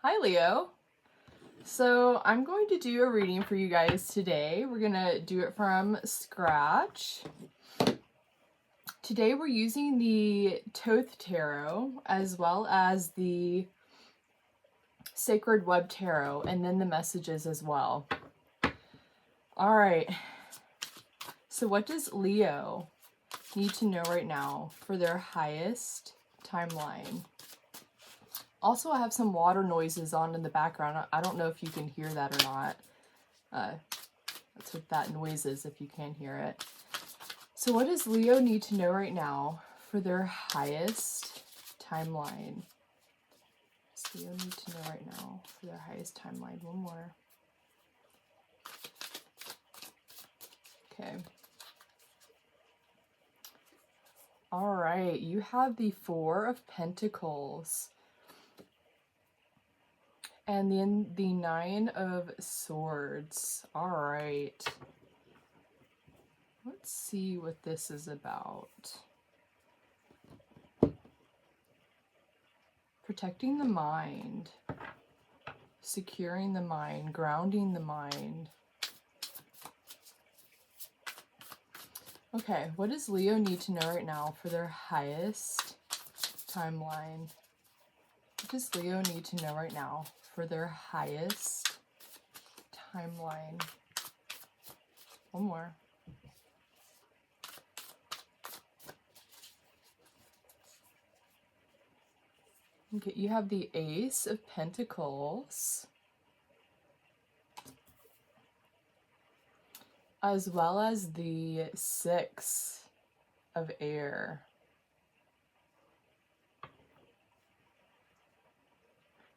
Hi Leo. So I'm going to do a reading for you guys today. We're going to do it from scratch. Today we're using the Thoth Tarot as well as the Sacred Web Tarot and then the messages as well. All right. So what does Leo need to know right now for their highest timeline? Also, I have some water noises on in the background. I don't know if you can hear that or not. That's what that noise is, if you can hear it. So what does Leo need to know right now for their highest timeline? What does Leo need to know right now for their highest timeline? One more. Okay. All right, you have the Four of Pentacles. And then the Nine of Swords. All right. Let's see what this is about. Protecting the mind. Securing the mind. Grounding the mind. Okay, what does Leo need to know right now for their highest timeline? What does Leo need to know right now for their highest timeline? One more. Okay, you have the Ace of Pentacles, as well as the Six of Air.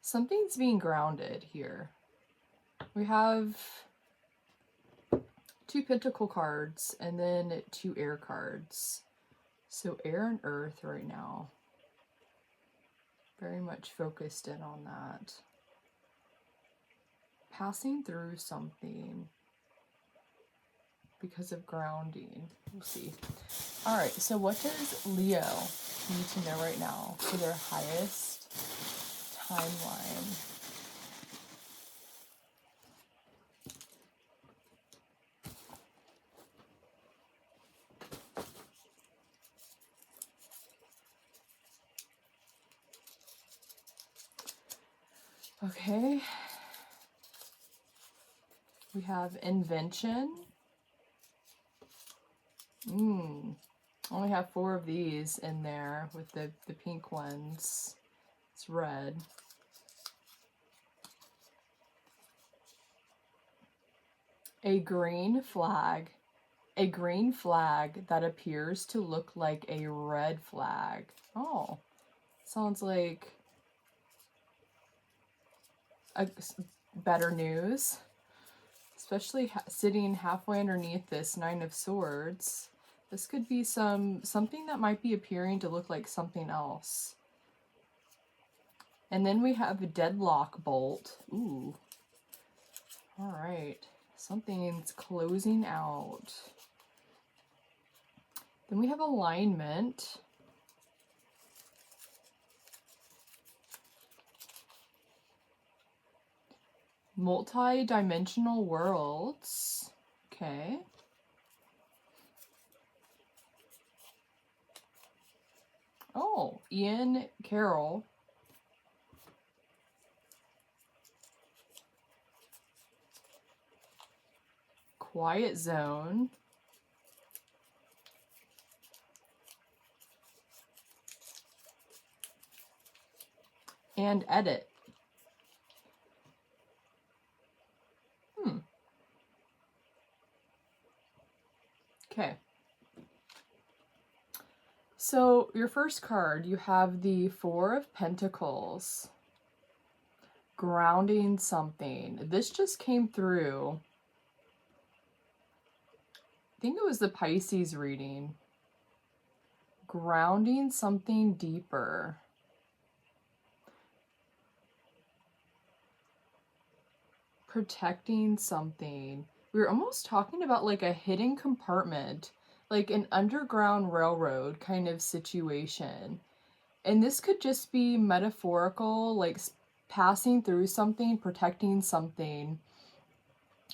Something's being grounded here. We have two Pentacle cards and then two Air cards. So air and earth right now. Very much focused in on that. Passing through something because of grounding. We'll see. All right, so what does Leo need to know right now for their highest timeline? Okay. We have Invention. Only have 4 of these in there with the pink ones. It's red. A green flag. A green flag that appears to look like a red flag. Oh, sounds like better news. Especially sitting halfway underneath this Nine of Swords. This could be something that might be appearing to look like something else. And then we have a Deadlock Bolt. Ooh. All right. Something's closing out. Then we have Alignment. Multi-dimensional worlds. Okay. Oh, Ian Carroll. Quiet Zone. And Edit. Okay. So your first card, you have the Four of Pentacles. Grounding something. This just came through. I think it was the Pisces reading. Grounding something deeper. Protecting something. We were almost talking about like a hidden compartment, like an underground railroad kind of situation. And this could just be metaphorical, like passing through something, protecting something,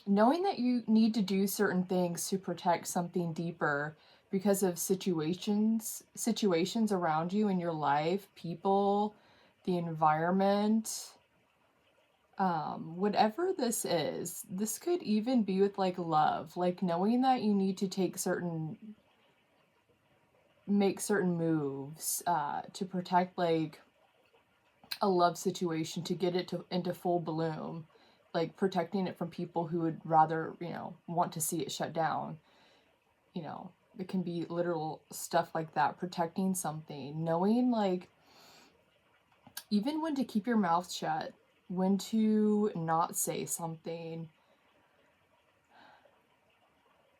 knowing that you need to do certain things to protect something deeper because of situations around you in your life, people, the environment, whatever this is. This could even be with like love, like knowing that you need to make certain moves to protect like a love situation, to get it into full bloom, like protecting it from people who would rather, want to see it shut down. It can be literal stuff like that, protecting something, knowing like even when to keep your mouth shut, when to not say something,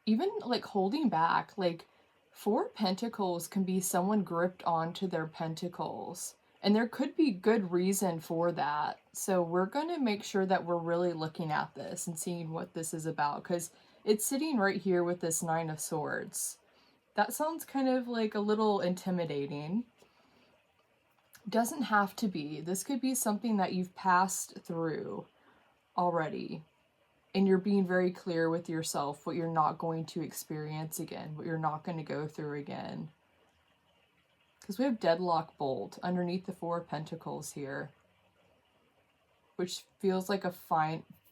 even like holding back. Like 4 Pentacles can be someone gripped onto their pentacles, and there could be good reason for that. So we're going to make sure that we're really looking at this and seeing what this is about, because it's sitting right here with this 9 of Swords. That sounds kind of like a little intimidating. Doesn't have to be. This could be something that you've passed through already, and you're being very clear with yourself what you're not going to experience again, what you're not going to go through again. Because we have Deadlock Bolt underneath the 4 of Pentacles here, which feels like a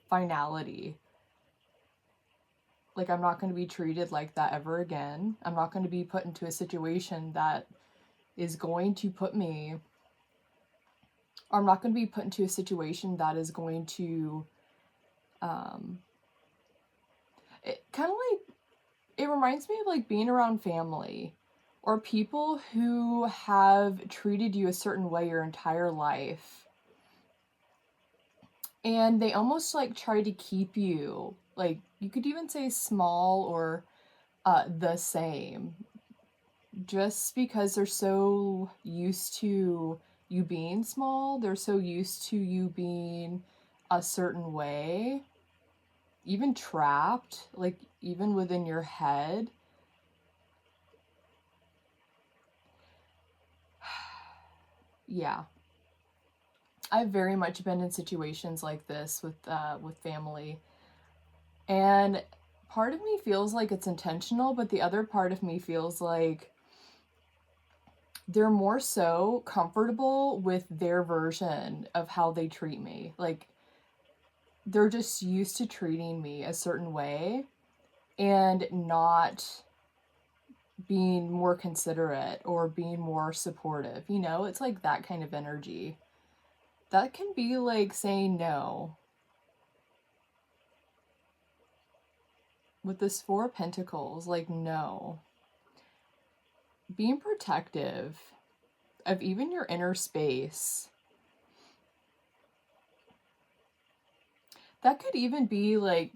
finality. Like, I'm not going to be treated like that ever again. I'm not going to be put into a situation that is going to put me, or I'm not going to be put into a situation that is going to, it kind of like, it reminds me of like being around family or people who have treated you a certain way your entire life. And they almost like try to keep you, like, you could even say small or the same, just because they're so used to you being small. They're so used to you being a certain way, even trapped, like even within your head. Yeah. I've very much been in situations like this with family, and part of me feels like it's intentional, but the other part of me feels like they're more so comfortable with their version of how they treat me. Like, they're just used to treating me a certain way and not being more considerate or being more supportive. It's like that kind of energy. That can be like saying no. With this 4 of Pentacles, like, no. Being protective of even your inner space. That could even be like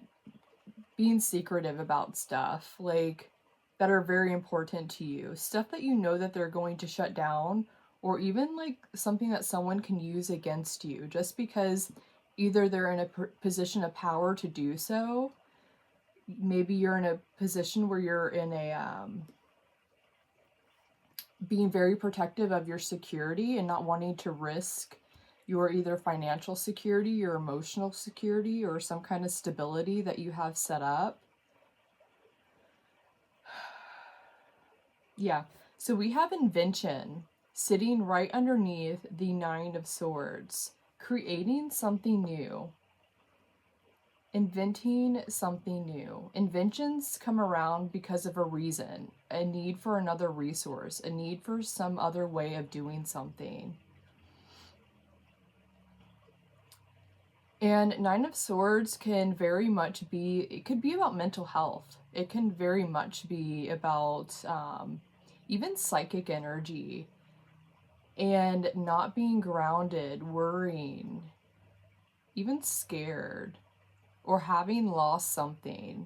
being secretive about stuff like that are very important to you. Stuff that you know that they're going to shut down, or even like something that someone can use against you just because either they're in a position of power to do so. Maybe you're in a position where you're in a being very protective of your security and not wanting to risk your either financial security, your emotional security, or some kind of stability that you have set up. Yeah, so we have Invention sitting right underneath the 9 of Swords, creating something new. Inventing something new. Inventions come around because of a reason, a need for another resource, a need for some other way of doing something. And 9 of Swords can very much be, it could be about mental health. It can very much be about even psychic energy and not being grounded, worrying, even scared, or having lost something,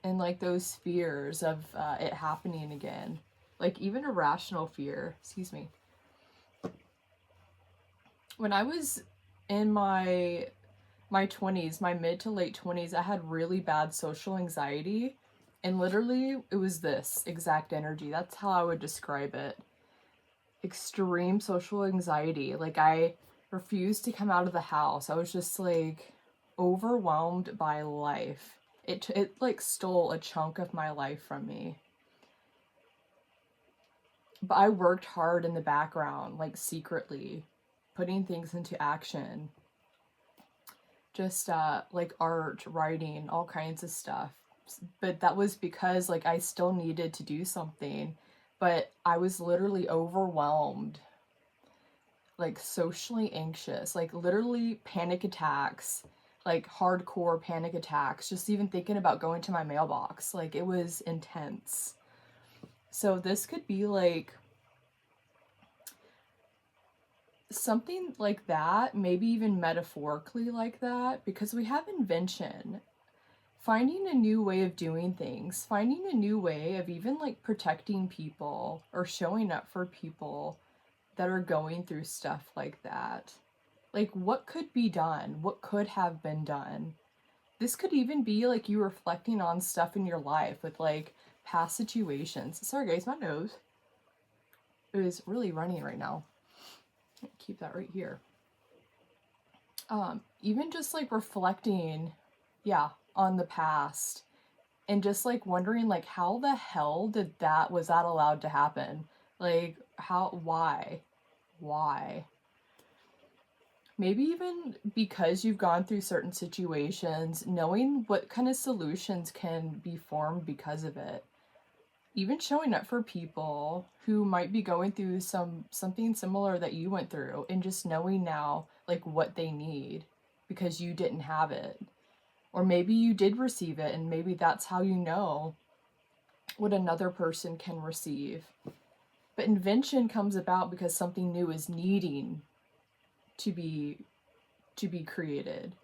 and like those fears of it happening again, like even irrational fear. Excuse me. When I was in my 20s, my mid to late 20s, I had really bad social anxiety, and literally it was this exact energy. That's how I would describe it. Extreme social anxiety. Like, I refused to come out of the house. I was just like overwhelmed by life. It like stole a chunk of my life from me. But I worked hard in the background, like secretly, putting things into action. Just like art, writing, all kinds of stuff. But that was because like I still needed to do something, but I was literally overwhelmed, like socially anxious, like literally panic attacks, like hardcore panic attacks, just even thinking about going to my mailbox. Like it was intense. So this could be like something like that, maybe even metaphorically like that, because we have invention. Finding a new way of doing things, finding a new way of even like protecting people or showing up for people that are going through stuff like that. Like what could be done? What could have been done? This could even be like you reflecting on stuff in your life with like past situations. Sorry guys, my nose is really running right now. Keep that right here. Even just like reflecting, on the past and just like wondering like how the hell was that allowed to happen? Like why? Maybe even because you've gone through certain situations, knowing what kind of solutions can be formed because of it. Even showing up for people who might be going through something similar that you went through, and just knowing now like what they need because you didn't have it. Or maybe you did receive it, and maybe that's how you know what another person can receive. But invention comes about because something new is needing to be created.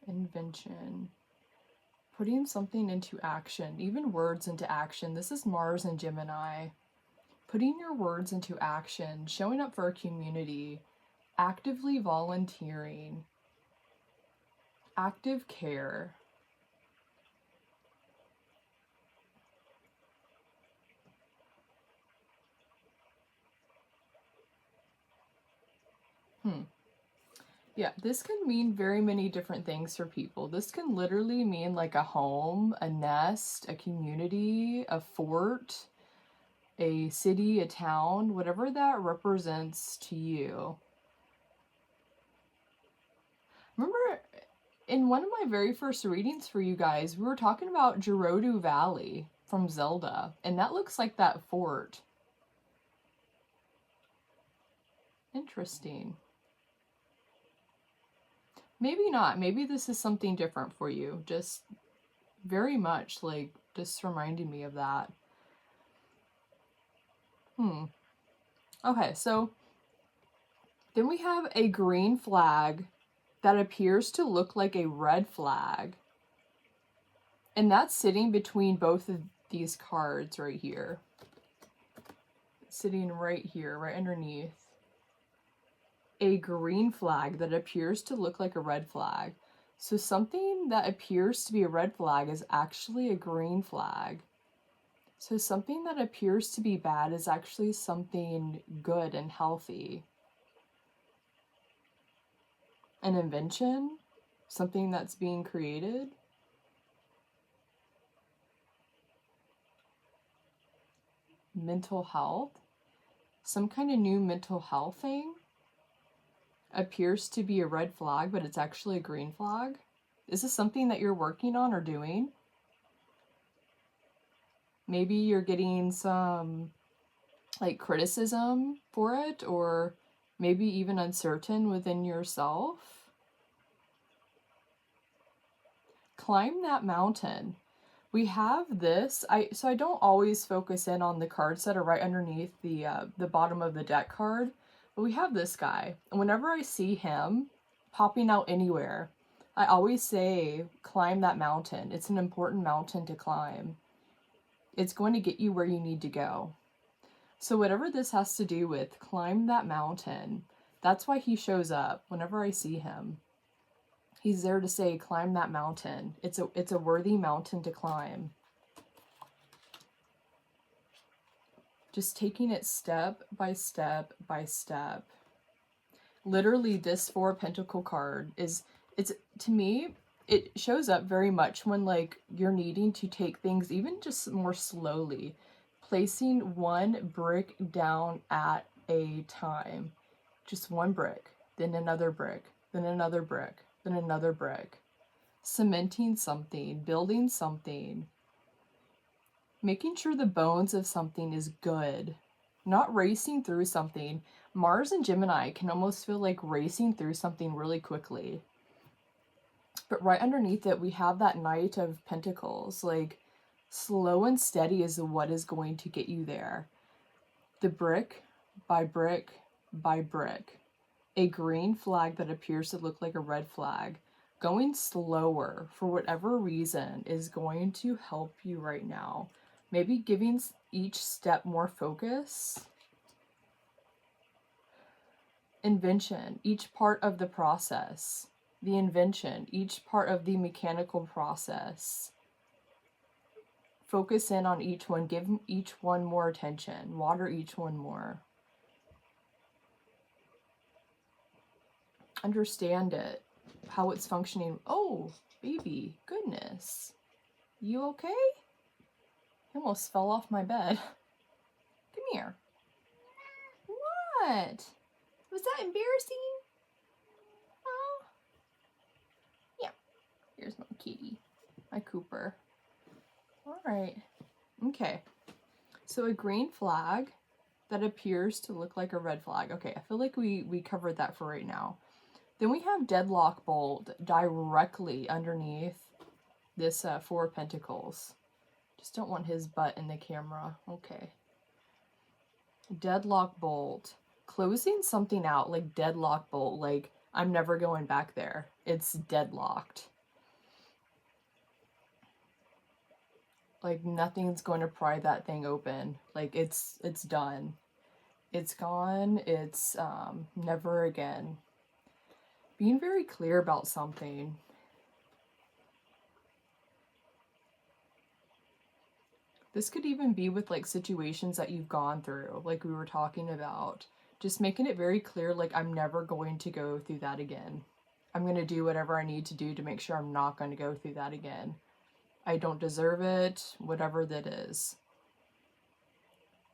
Invention. Putting something into action, even words into action. This is Mars and Gemini. Putting your words into action, showing up for a community, actively volunteering, active care. Yeah, this can mean very many different things for people. This can literally mean like a home, a nest, a community, a fort, a city, a town, whatever that represents to you. Remember in one of my very first readings for you guys, we were talking about Gerudo Valley from Zelda, and that looks like that fort. Interesting. Maybe not. Maybe this is something different for you. Just very much like just reminding me of that. Okay, so then we have a green flag that appears to look like a red flag. And that's sitting between both of these cards right here. Sitting right here, right underneath. A green flag that appears to look like a red flag. So something that appears to be a red flag is actually a green flag. So something that appears to be bad is actually something good and healthy. An invention, something that's being created. Mental health, some kind of new mental health thing appears to be a red flag, but it's actually a green flag. Is this something that you're working on or doing? Maybe you're getting some like criticism for it, or maybe even uncertain within yourself. Climb that mountain. We have this. So I don't always focus in on the cards that are right underneath the bottom of the deck card, but we have this guy. And whenever I see him popping out anywhere, I always say, climb that mountain. It's an important mountain to climb. It's going to get you where you need to go. So whatever this has to do with, climb that mountain. That's why he shows up whenever I see him. He's there to say, climb that mountain. It's a worthy mountain to climb. Just taking it step by step by step. Literally, this Four of Pentacle card it's to me, it shows up very much when like you're needing to take things even just more slowly, placing one brick down at a time. Just one brick, then another brick, then another brick, then another brick. Cementing something, building something, making sure the bones of something is good, not racing through something. Mars and Gemini can almost feel like racing through something really quickly. But right underneath it, we have that Knight of Pentacles. Like, slow and steady is what is going to get you there. The brick by brick by brick. A green flag that appears to look like a red flag. Going slower for whatever reason is going to help you right now. Maybe giving each step more focus. Invention, each part of the process. The invention, each part of the mechanical process. Focus in on each one. Give each one more attention. Water each one more. Understand it. How it's functioning. Oh, baby. Goodness. You okay? I almost fell off my bed. Come here. What? Was that embarrassing? Oh. Yeah. Here's my kitty. My Cooper. Alright. Okay. So a green flag that appears to look like a red flag. Okay, I feel like we covered that for right now. Then we have Deadlock Bolt directly underneath this Four of Pentacles. Just don't want his butt in the camera. Okay. Deadlock Bolt. Closing something out, like Deadlock Bolt. Like, I'm never going back there. It's deadlocked. Like, nothing's going to pry that thing open. Like, it's done. It's gone. It's never again. Being very clear about something. This could even be with like situations that you've gone through, like we were talking about. Just making it very clear, like, I'm never going to go through that again. I'm going to do whatever I need to do to make sure I'm not going to go through that again. I don't deserve it, whatever that is.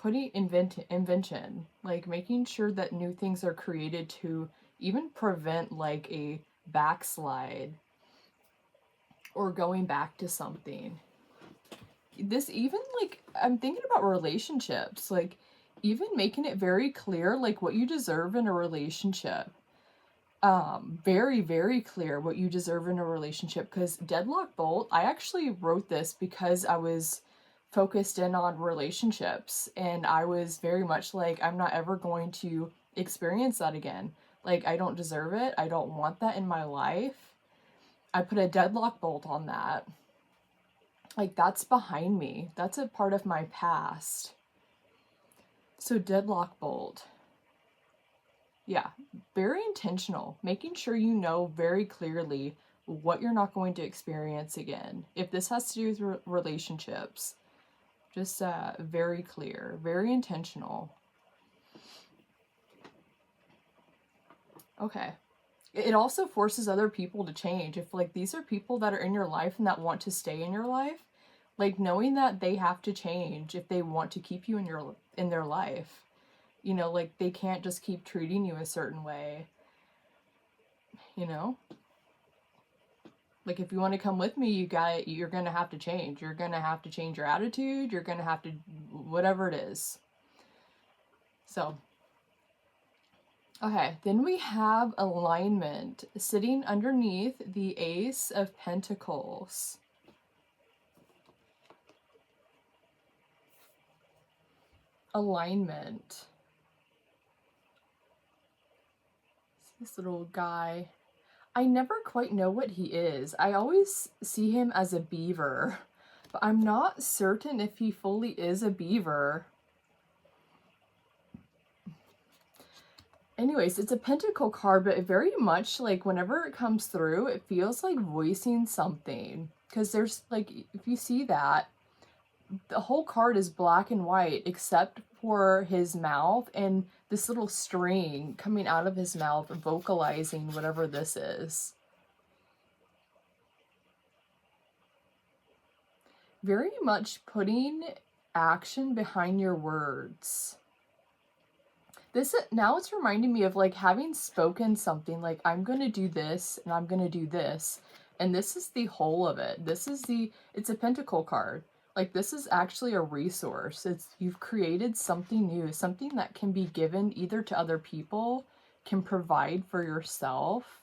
Putting invention, like making sure that new things are created to even prevent like a backslide or going back to something. This even like, I'm thinking about relationships, like even making it very clear like what you deserve in a relationship. Very, very clear what you deserve in a relationship, because Deadlock Bolt, I actually wrote this because I was focused in on relationships and I was very much like, I'm not ever going to experience that again. Like, I don't deserve it. I don't want that in my life. I put a Deadlock Bolt on that. Like, that's behind me. That's a part of my past. So Deadlock Bolt. Yeah, very intentional. Making sure you know very clearly what you're not going to experience again. If this has to do with relationships, just very clear, very intentional. Okay. It also forces other people to change. If like these are people that are in your life and that want to stay in your life, like knowing that they have to change if they want to keep you in their life. You know, like they can't just keep treating you a certain way. You know? Like if you want to come with me, you're going to have to change. You're going to have to change your attitude. You're going to have to whatever it is. So okay, then we have alignment sitting underneath the Ace of Pentacles. Alignment. This little guy. I never quite know what he is. I always see him as a beaver, but I'm not certain if he fully is a beaver. Anyways, it's a pentacle card, but it very much, like, whenever it comes through, it feels like voicing something. Because there's, like, if you see that, the whole card is black and white except for his mouth and this little string coming out of his mouth vocalizing whatever this is. Very much putting action behind your words. This now it's reminding me of like having spoken something like I'm going to do this and I'm going to do this. And this is the whole of it. It's a pentacle card. Like this is actually a resource. You've created something new, something that can be given either to other people, can provide for yourself.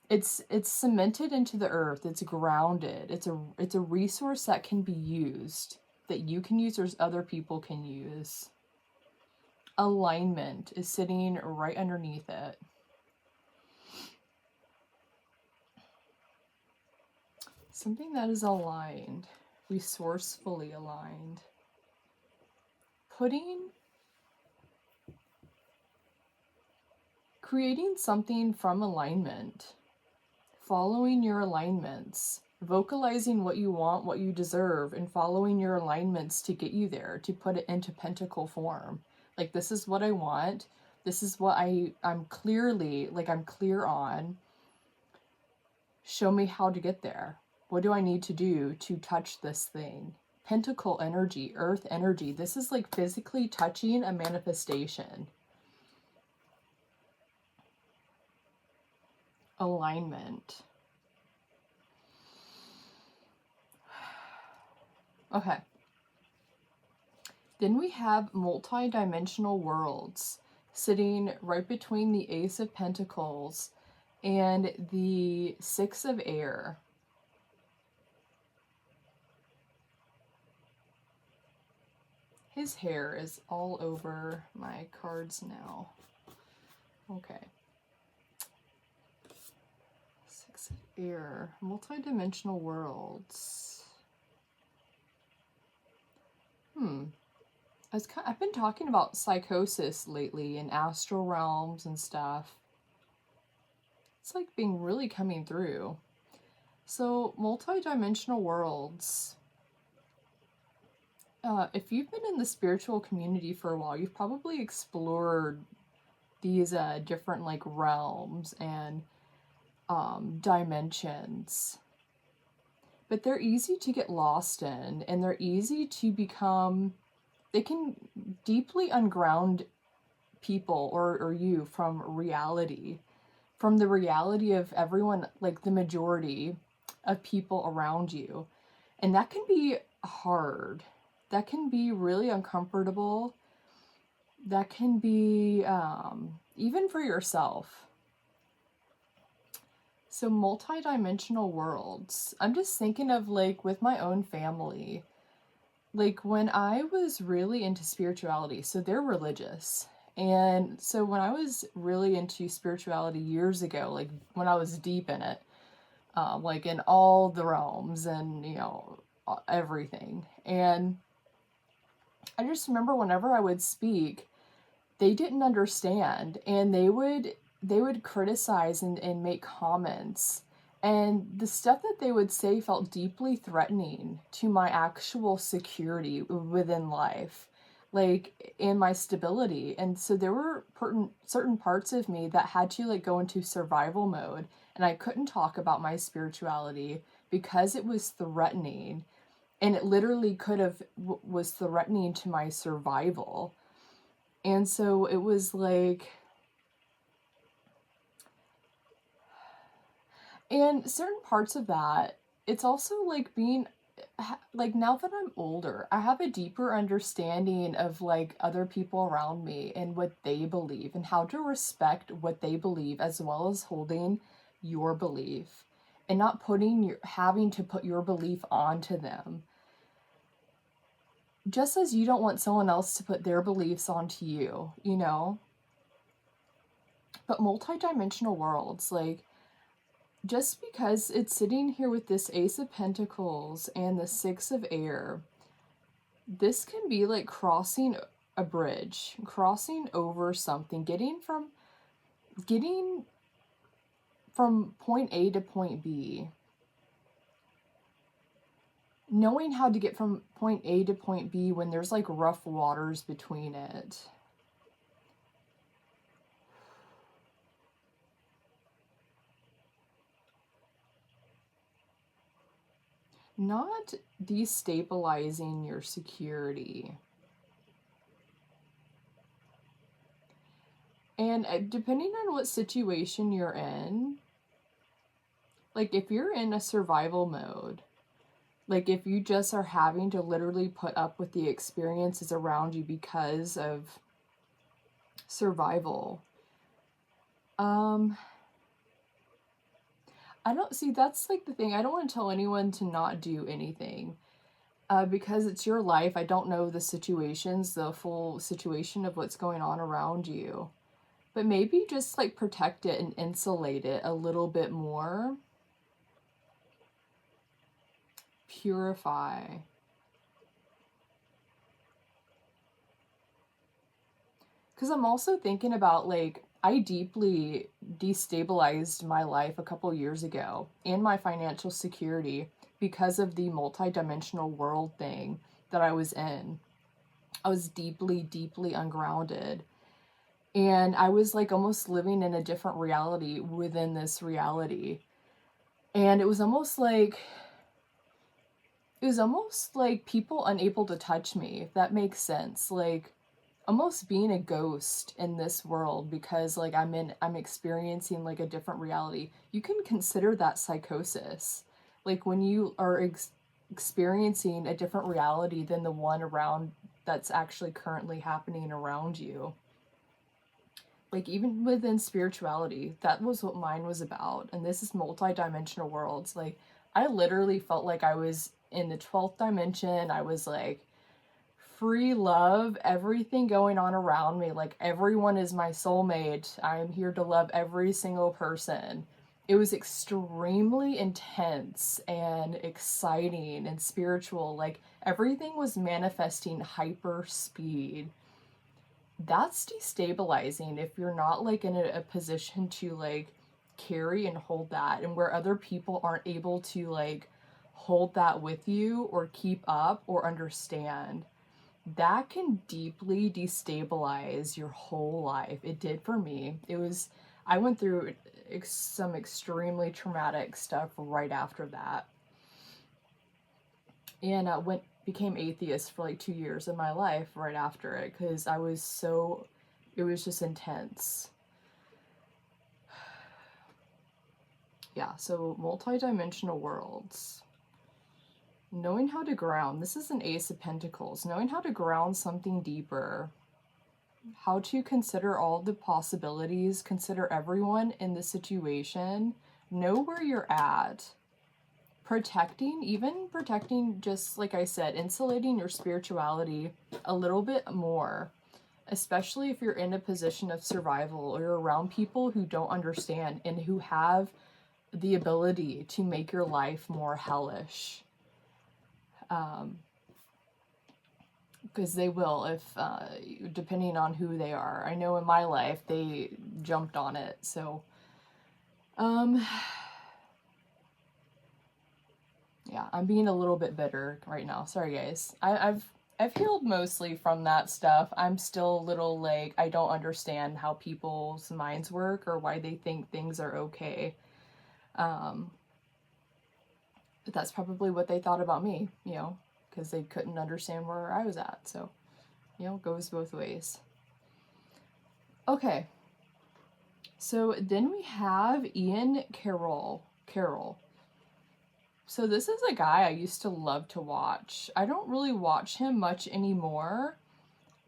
It's cemented into the earth. It's grounded. It's a resource that can be used, that you can use or other people can use. Alignment is sitting right underneath it. Something that is aligned, resourcefully aligned. Creating something from alignment. Following your alignments. Vocalizing what you want, what you deserve, and following your alignments to get you there, to put it into pentacle form. Like, this is what I want. This is what I'm clearly, like, I'm clear on. Show me how to get there. What do I need to do to touch this thing? Pentacle energy, earth energy. This is like physically touching a manifestation. Alignment. Okay. Then we have multi-dimensional worlds sitting right between the Ace of Pentacles and the Six of Air. His hair is all over my cards now. Okay. Six of Air. Multi-dimensional worlds. I've been talking about psychosis lately in astral realms and stuff. It's like being really coming through. So, multi-dimensional worlds. If you've been in the spiritual community for a while, you've probably explored these different like realms and dimensions. But they're easy to get lost in, and they're easy to become, they can deeply unground people or you from reality, from the reality of everyone, like the majority of people around you. And that can be hard. That can be really uncomfortable. That can be even for yourself. So multi-dimensional worlds. I'm just thinking of like with my own family, like when I was really into spirituality, so they're religious. And so when I was really into spirituality years ago, like when I was deep in it, like in all the realms and, you know, everything. And I just remember whenever I would speak, they didn't understand, and they would criticize and make comments, and the stuff that they would say felt deeply threatening to my actual security within life, like in my stability. And so there were certain parts of me that had to like go into survival mode, and I couldn't talk about my spirituality because it was threatening, and it literally was threatening to my survival. And so it was like, and certain parts of that, it's also like being, like now that I'm older, I have a deeper understanding of like other people around me and what they believe and how to respect what they believe, as well as holding your belief and not having to put your belief onto them. Just as you don't want someone else to put their beliefs onto you, you know? But multi-dimensional worlds, like, just because it's sitting here with this Ace of Pentacles and the Six of Air, this can be like crossing a bridge, crossing over something, getting from point A to point B. Knowing how to get from point A to point B when there's like rough waters between it. Not destabilizing your security. And depending on what situation you're in, like if you're in a survival mode, like if you just are having to literally put up with the experiences around you because of survival, I don't see, that's like the thing. I don't want to tell anyone to not do anything because it's your life. I don't know the situations, the full situation of what's going on around you. But maybe just like protect it and insulate it a little bit more. Purify. Because I'm also thinking about like, I deeply destabilized my life a couple years ago and my financial security because of the multi-dimensional world thing that I was in. I was deeply, deeply ungrounded. And I was like almost living in a different reality within this reality. And it was almost like people unable to touch me, if that makes sense. Like almost being a ghost in this world because like I'm experiencing like a different reality. You can consider that psychosis. Like when you are experiencing a different reality than the one around that's actually currently happening around you. Like even within spirituality, that was what mine was about. And this is multi-dimensional worlds. Like I literally felt like I was in the 12th dimension. I was like free love, everything going on around me. Like everyone is my soulmate. I am here to love every single person. It was extremely intense and exciting and spiritual. Like everything was manifesting hyper speed. That's destabilizing if you're not like in a position to like carry and hold that, and where other people aren't able to like hold that with you or keep up or understand. That can deeply destabilize your whole life. It did for me. I went through some extremely traumatic stuff right after that. And became atheist for like 2 years of my life right after it because it was just intense. Yeah, so multi-dimensional worlds. Knowing how to ground. This is an Ace of Pentacles. Knowing how to ground something deeper. How to consider all the possibilities. Consider everyone in the situation. Know where you're at. Even protecting, just like I said, insulating your spirituality a little bit more. Especially if you're in a position of survival or you're around people who don't understand and who have the ability to make your life more hellish. Because they will, if depending on who they are. I know in my life they jumped on it. So yeah, I'm being a little bit bitter right now. Sorry guys. I've healed mostly from that stuff. I'm still a little like, I don't understand how people's minds work or why they think things are okay. But that's probably what they thought about me, you know, because they couldn't understand where I was at. So, you know, it goes both ways. Okay. So then we have Ian Carroll. So this is a guy I used to love to watch. I don't really watch him much anymore.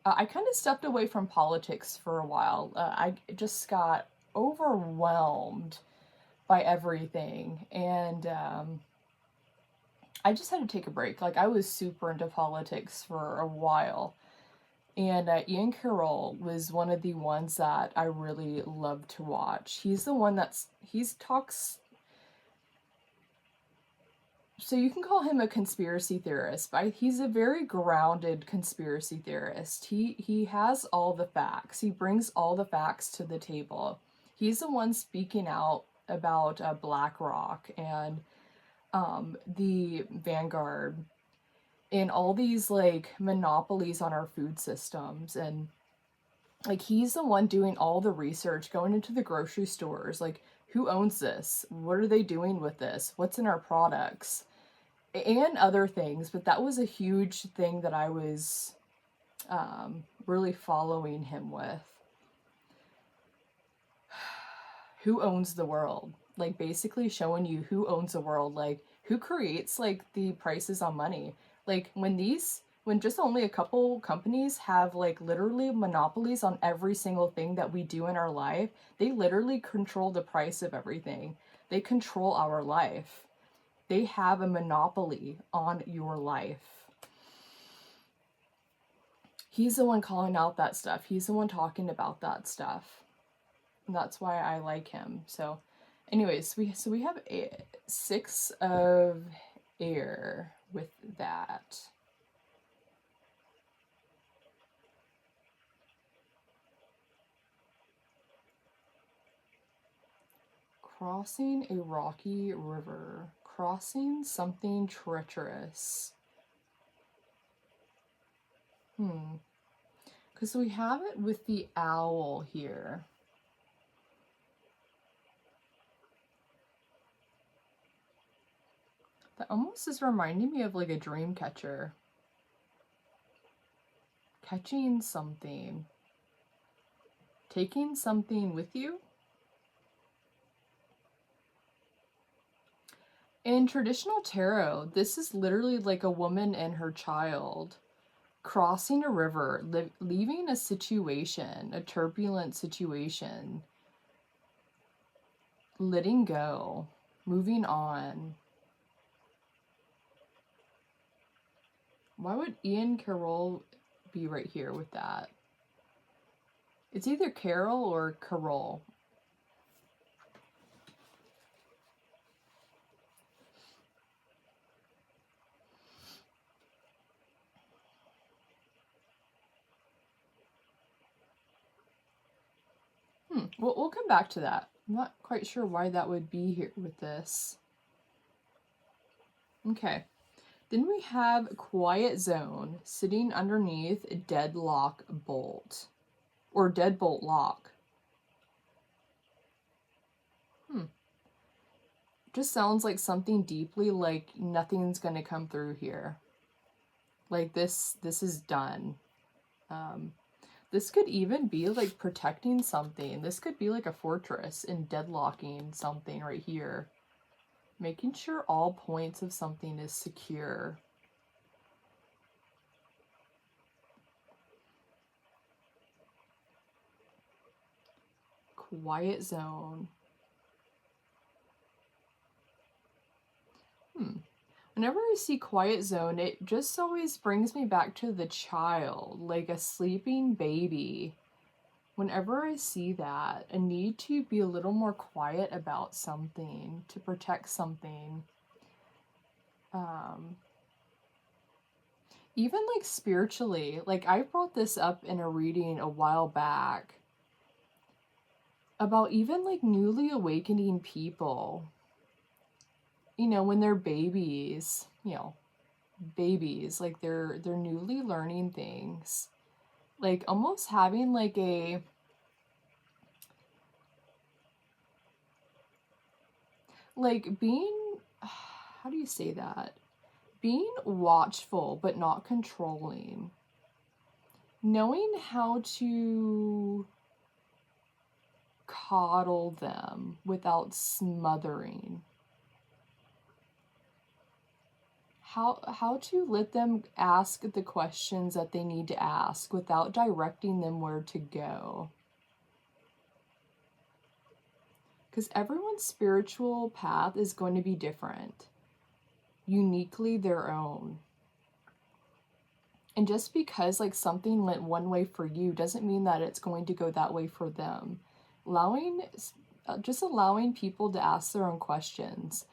I kind of stepped away from politics for a while. I just got overwhelmed by everything. And I just had to take a break. Like I was super into politics for a while. And Ian Carroll was one of the ones that I really loved to watch. He's the one he talks, so you can call him a conspiracy theorist, but he's a very grounded conspiracy theorist. He has all the facts. He brings all the facts to the table. He's the one speaking out about BlackRock and the Vanguard and all these like monopolies on our food systems. And like he's the one doing all the research, going into the grocery stores, like who owns this? What are they doing with this? What's in our products? And other things. But that was a huge thing that I was really following him with. Who owns the world? Like basically showing you who owns the world, like who creates like the prices on money. Like when just only a couple companies have like literally monopolies on every single thing that we do in our life, they literally control the price of everything. They control our life. They have a monopoly on your life. He's the one calling out that stuff. He's the one talking about that stuff. And that's why I like him. So anyways, we have 6 of air with that. Crossing a rocky river. Crossing something treacherous. Because we have it with the owl here. That almost is reminding me of like a dream catcher. Catching something. Taking something with you. In traditional tarot, this is literally like a woman and her child crossing a river, leaving a situation, a turbulent situation, letting go, moving on. Why would Ian Carroll be right here with that? It's either Carol or Carol. Well, we'll come back to that. I'm not quite sure why that would be here with this. Okay. Then we have Quiet Zone sitting underneath a deadlock bolt. Or deadbolt lock. Just sounds like something deeply like nothing's gonna come through here. Like this is done. This could even be like protecting something. This could be like a fortress and deadlocking something right here. Making sure all points of something is secure. Quiet zone. Whenever I see quiet zone, it just always brings me back to the child, like a sleeping baby. Whenever I see that, a need to be a little more quiet about something, to protect something. Even like spiritually, like I brought this up in a reading a while back about even like newly awakening people. You know, when they're babies, babies, like they're newly learning things. Like almost having like a like being how do you say that? Being watchful but not controlling. Knowing how to coddle them without smothering. How to let them ask the questions that they need to ask without directing them where to go. Because everyone's spiritual path is going to be different, uniquely their own. And just because like something went one way for you doesn't mean that it's going to go that way for them. Just allowing people to ask their own questions.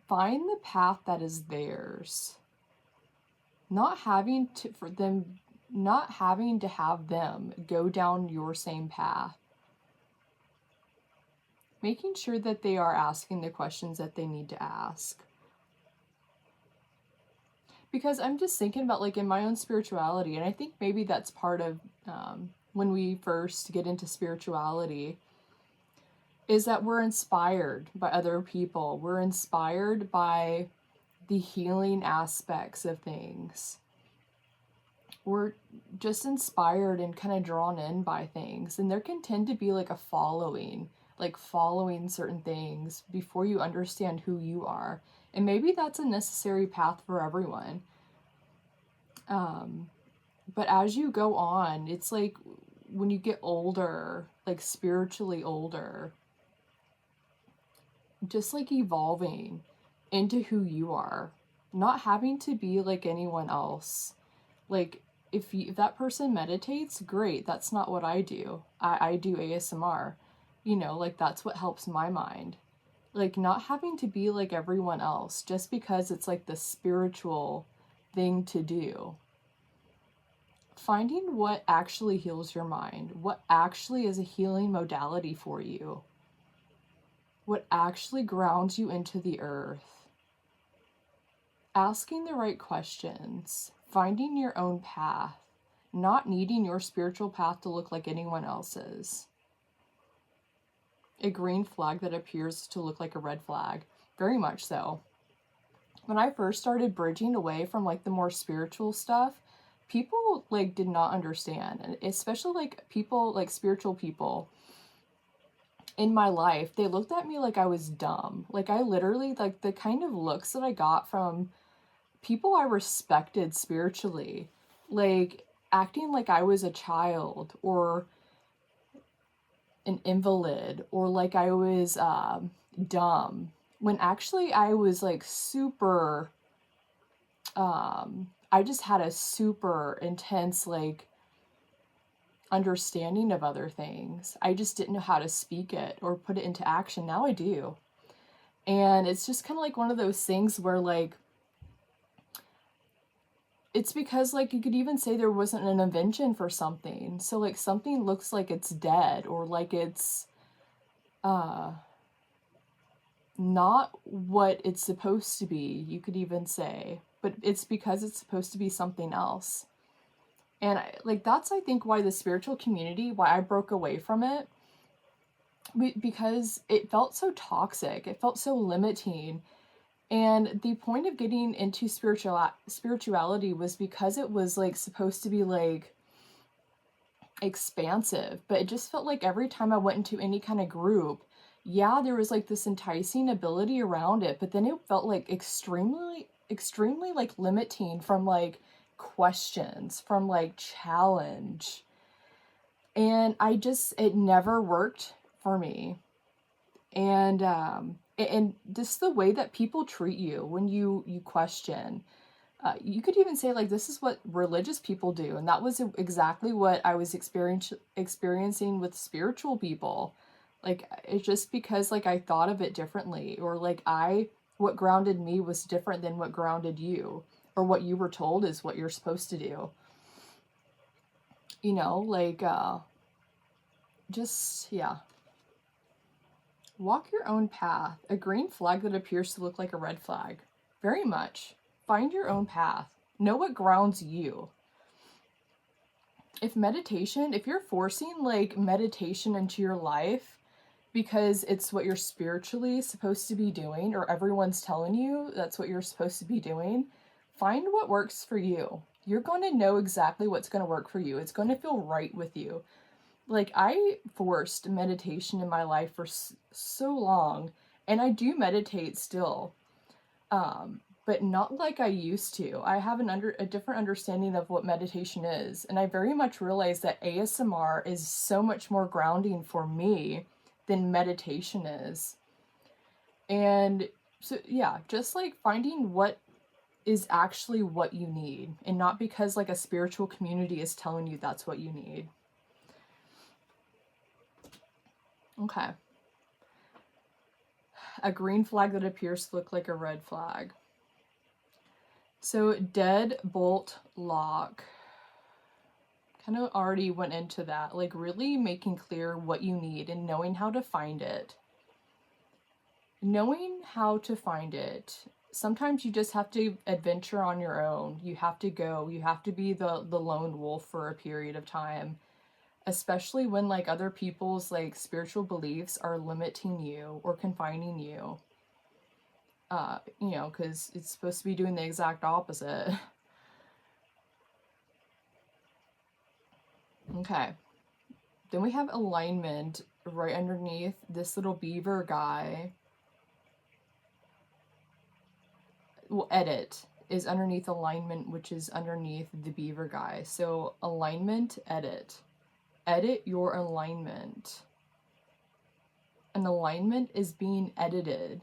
Find the path that is theirs. Not having to have them go down your same path. Making sure that they are asking the questions that they need to ask. Because I'm just thinking about like in my own spirituality, and I think maybe that's part of when we first get into spirituality, is that we're inspired by other people. We're inspired by the healing aspects of things. We're just inspired and kind of drawn in by things. And there can tend to be like a following, like following certain things before you understand who you are. And maybe that's a necessary path for everyone. But as you go on, it's like when you get older, like spiritually older, just like evolving into who you are, not having to be like anyone else. Like if that person meditates, great. That's not what I do. I do ASMR, like that's what helps my mind. Like not having to be like everyone else just because it's like the spiritual thing to do. Finding what actually heals your mind, what actually is a healing modality for you, what actually grounds you into the earth. Asking the right questions, finding your own path, not needing your spiritual path to look like anyone else's. A green flag that appears to look like a red flag, very much so. When I first started bridging away from like the more spiritual stuff, people like did not understand, and especially like people, like spiritual people in my life, they looked at me like I was dumb. Like I literally, like the kind of looks that I got from people I respected spiritually, like acting like I was a child or an invalid, or like I was dumb, when actually I was like super, I just had a super intense like understanding of other things. I just didn't know how to speak it or put it into action. Now I do. And it's just kind of like one of those things where like, it's because like you could even say there wasn't an invention for something. So like something looks like it's dead, or like it's not what it's supposed to be, you could even say. But it's because it's supposed to be something else. And that's I think why the spiritual community, why I broke away from it, because it felt so toxic, it felt so limiting. And the point of getting into spirituality was because it was like supposed to be like expansive, but it just felt like every time I went into any kind of group, yeah, there was like this enticing ability around it, but then it felt like extremely like limiting from like questions, from like challenge. And it never worked for me. And just the way that people treat you when you question, you could even say like, this is what religious people do. And that was exactly what I was experiencing with spiritual people. Like, it's just because like I thought of it differently, or like what grounded me was different than what grounded you, or what you were told is what you're supposed to do. Just, yeah. Walk your own path. A green flag that appears to look like a red flag. Very much. Find your own path. Know what grounds you. If you're forcing like meditation into your life because it's what you're spiritually supposed to be doing, or everyone's telling you that's what you're supposed to be doing, find what works for you. You're going to know exactly what's going to work for you. It's going to feel right with you. Like, I forced meditation in my life for so long, and I do meditate still, but not like I used to. I have a different understanding of what meditation is, and I very much realize that ASMR is so much more grounding for me than meditation is. And so, yeah, just like finding what is actually what you need, and not because like a spiritual community is telling you that's what you need. Okay. A green flag that appears to look like a red flag. So deadbolt lock. Kind of already went into that. Like really making clear what you need and knowing how to find it. Knowing how to find it. sometimes you just have to adventure on your own. You have to go. You have to be the lone wolf for a period of time, especially when like other people's like spiritual beliefs are limiting you or confining you. You know, because it's supposed to be doing the exact opposite. Okay. Then we have alignment right underneath this little beaver guy. Well, edit is underneath alignment, which is underneath the beaver guy. So alignment, edit. Edit your alignment. An alignment is being edited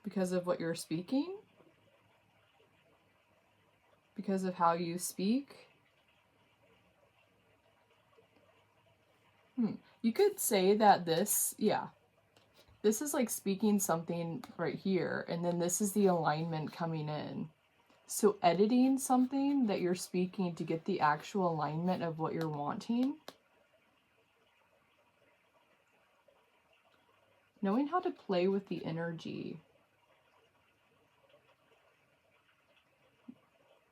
because of what you're speaking, because of how you speak. You could say that this, yeah, this is like speaking something right here, and then this is the alignment coming in. So editing something that you're speaking to get the actual alignment of what you're wanting. Knowing how to play with the energy.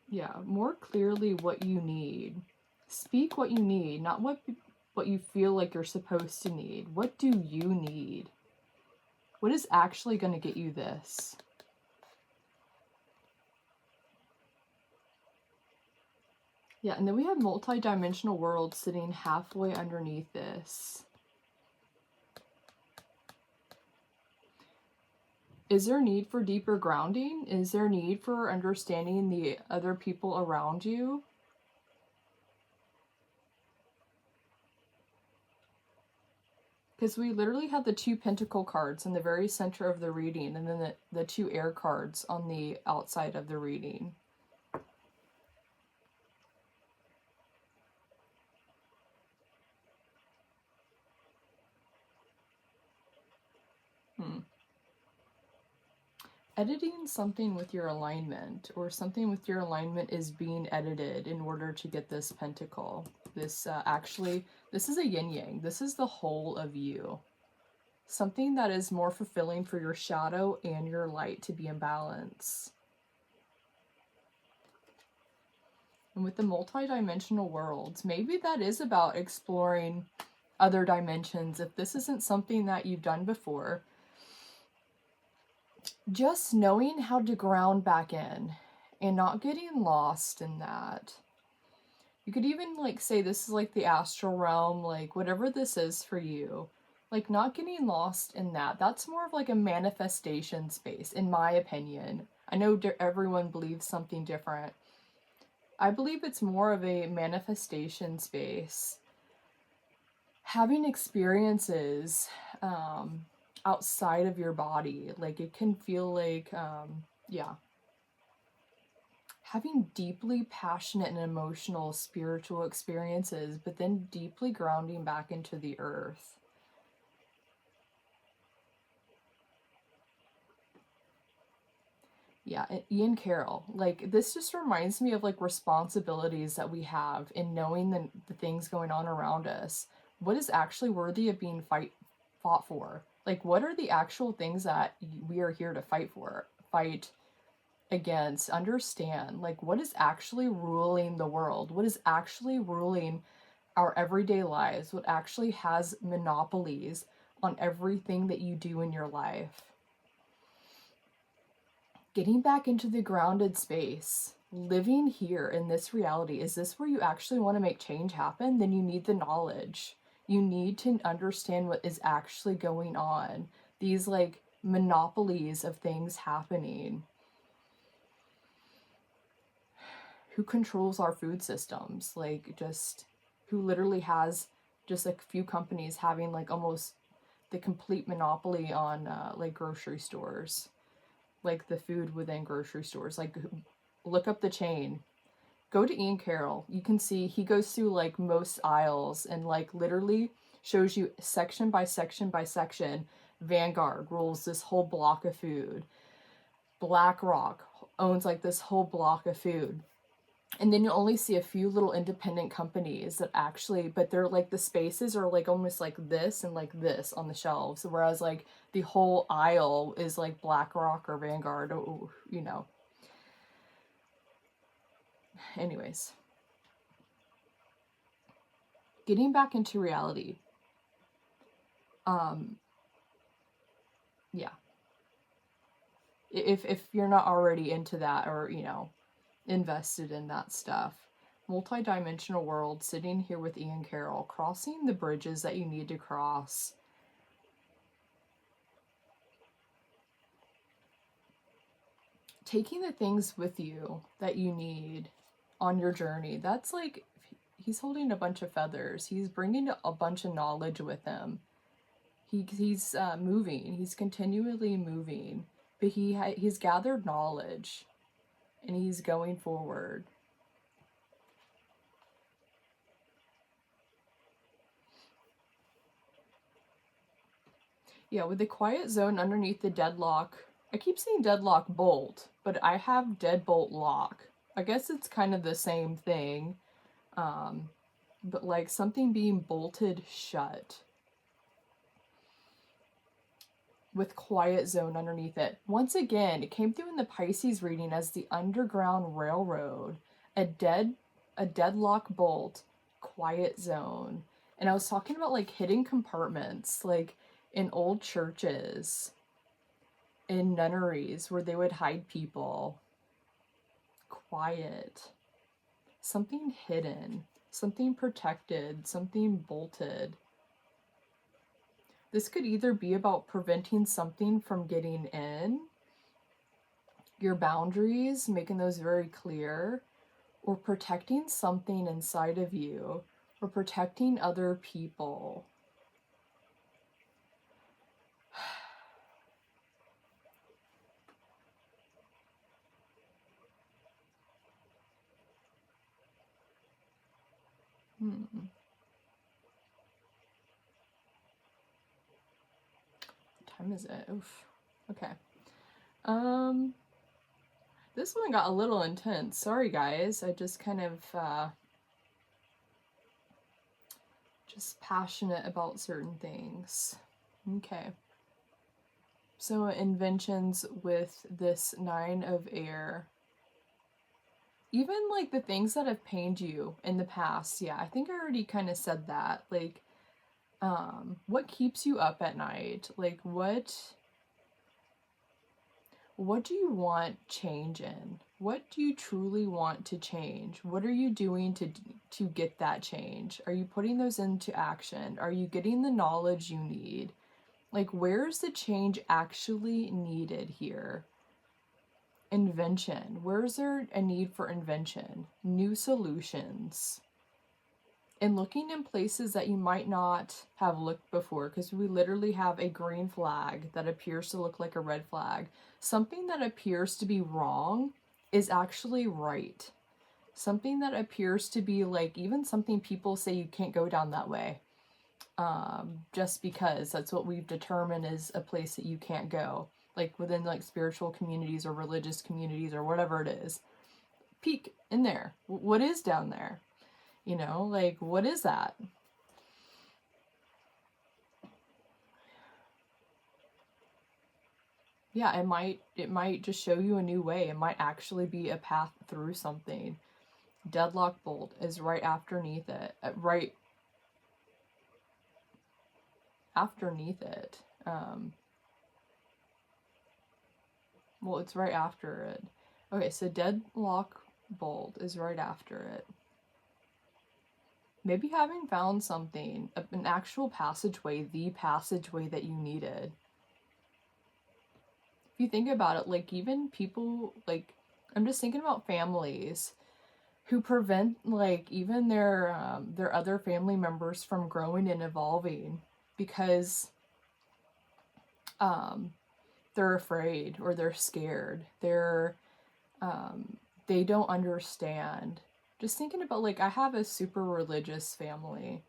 Yeah, more clearly what you need. Speak what you need, not what you feel like you're supposed to need. What do you need? What is actually going to get you this? Yeah, and then we have multi-dimensional worlds sitting halfway underneath this. Is there need for deeper grounding? Is there need for understanding the other people around you? Because we literally have the 2 pentacle cards in the very center of the reading, and then the 2 air cards on the outside of the reading. Editing something with your alignment, or something with your alignment is being edited in order to get this pentacle. This actually, this is a yin-yang. This is the whole of you. Something that is more fulfilling for your shadow and your light to be in balance. And with the multi-dimensional worlds, maybe that is about exploring other dimensions. If this isn't something that you've done before, just knowing how to ground back in and not getting lost in that. You could even like say this is like the astral realm, like whatever this is for you, like not getting lost in that. That's more of like a manifestation space, in my opinion. I know everyone believes something different. I believe it's more of a manifestation space. Having experiences outside of your body, like it can feel like, yeah. Having deeply passionate and emotional spiritual experiences, but then deeply grounding back into the earth. Yeah, Ian Carroll, like this just reminds me of like responsibilities that we have in knowing the things going on around us. What is actually worthy of being fought for? Like what are the actual things that we are here to fight for? Fight against, understand, like what is actually ruling the world? What is actually ruling our everyday lives? What actually has monopolies on everything that you do in your life? Getting back into the grounded space, living here in this reality. Is this where you actually want to make change happen? Then you need the knowledge. You need to understand what is actually going on. These like monopolies of things happening. Who controls our food systems? Like just who literally has just like a few companies having like almost the complete monopoly on like grocery stores. Like the food within grocery stores. Like look up the chain. Go to Ian Carroll. You can see he goes through like most aisles and like literally shows you section by section by section. Vanguard rules this whole block of food. BlackRock owns like this whole block of food. And then you only see a few little independent companies that actually, but they're like, the spaces are like almost like this and like this on the shelves. Whereas like the whole aisle is like BlackRock or Vanguard, or, you know. Anyways, getting back into reality. Yeah. If you're not already into that, or, you know, invested in that stuff. Multi-dimensional world, sitting here with Ian Carroll, crossing the bridges that you need to cross. Taking the things with you that you need on your journey. That's like, he's holding a bunch of feathers. He's bringing a bunch of knowledge with him. He's moving. He's continually moving. But he's gathered knowledge. And he's going forward. Yeah, with the quiet zone underneath the deadlock. I keep saying deadlock bolt, but I have deadbolt lock. I guess it's kind of the same thing. But like something being bolted shut. With quiet zone underneath it. Once again, it came through in the Pisces reading as the Underground Railroad. A deadlock bolt, quiet zone. And I was talking about like hidden compartments, like in old churches, in nunneries where they would hide people. Quiet. Something hidden. Something protected. Something bolted. This could either be about preventing something from getting in, your boundaries, making those very clear, or protecting something inside of you, or protecting other people. What time is it? Oof. Okay. This one got a little intense. Sorry, guys. I just kind of, just passionate about certain things. Okay. So, inventions with this 9 of air. Even like the things that have pained you in the past. Yeah, I think I already kind of said that. Like, what keeps you up at night? Like, what do you want change in? What do you truly want to change? What are you doing to get that change? Are you putting those into action? Are you getting the knowledge you need? Like, where's the change actually needed here? Invention. Where's there a need for invention? New solutions. And looking in places that you might not have looked before, because we literally have a green flag that appears to look like a red flag. Something that appears to be wrong is actually right. Something that appears to be like, even something people say you can't go down that way. Just because that's what we've determined is a place that you can't go. Like within like spiritual communities or religious communities or whatever it is. Peek in there. What is down there? You know, like, what is that? Yeah, it might just show you a new way. It might actually be a path through something. Deadlock bolt is right underneath it. Right underneath it. Well, it's right after it. Okay, so deadlock bolt is right after it. Maybe having found something, an actual passageway, the passageway that you needed. If you think about it, like even people, like I'm just thinking about families who prevent like even their other family members from growing and evolving because they're afraid or they're scared. They don't understand. Just thinking about like I have a super religious family.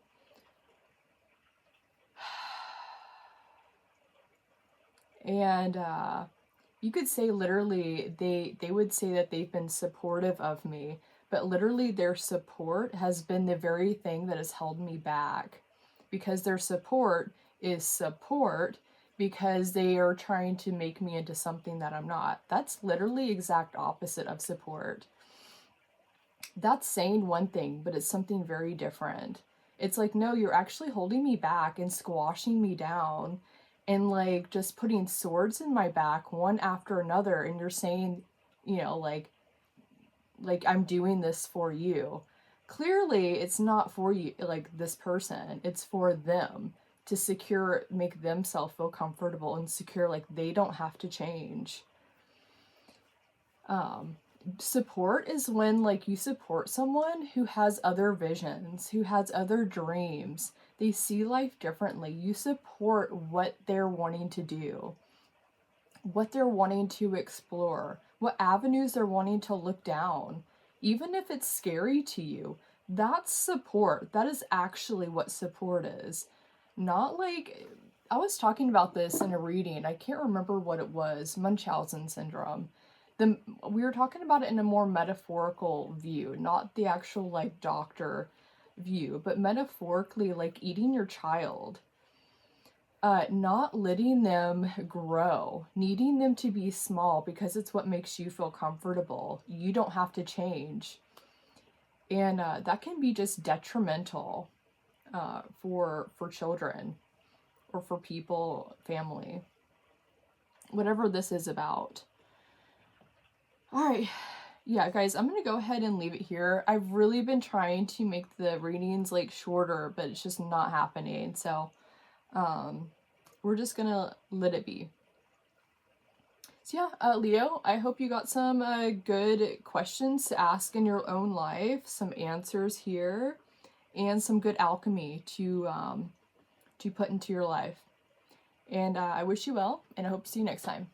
And you could say literally they would say that they've been supportive of me, but literally their support has been the very thing that has held me back, because their support is support because they are trying to make me into something that I'm not. That's literally exact opposite of support. That's saying one thing, but it's something very different. It's like, no, you're actually holding me back and squashing me down and like just putting swords in my back one after another. And you're saying, you know, like I'm doing this for you. Clearly it's not for you, like this person, it's for them to secure, make themselves feel comfortable and secure, like they don't have to change. Support is when like you support someone who has other visions, who has other dreams. They see life differently. You support what they're wanting to do, what they're wanting to explore, what avenues they're wanting to look down. Even if it's scary to you, that's support. That is actually what support is. Not like, I was talking about this in a reading. I can't remember what it was. Munchausen syndrome. We were talking about it in a more metaphorical view, not the actual like doctor view, but metaphorically, like eating your child. Not letting them grow, needing them to be small because it's what makes you feel comfortable. You don't have to change. And that can be just detrimental for children or for people, family, whatever this is about. All right. Yeah, guys, I'm going to go ahead and leave it here. I've really been trying to make the readings like shorter, but it's just not happening. So, we're just going to let it be. So yeah, Leo, I hope you got some good questions to ask in your own life, some answers here, and some good alchemy to put into your life. And I wish you well, and I hope to see you next time.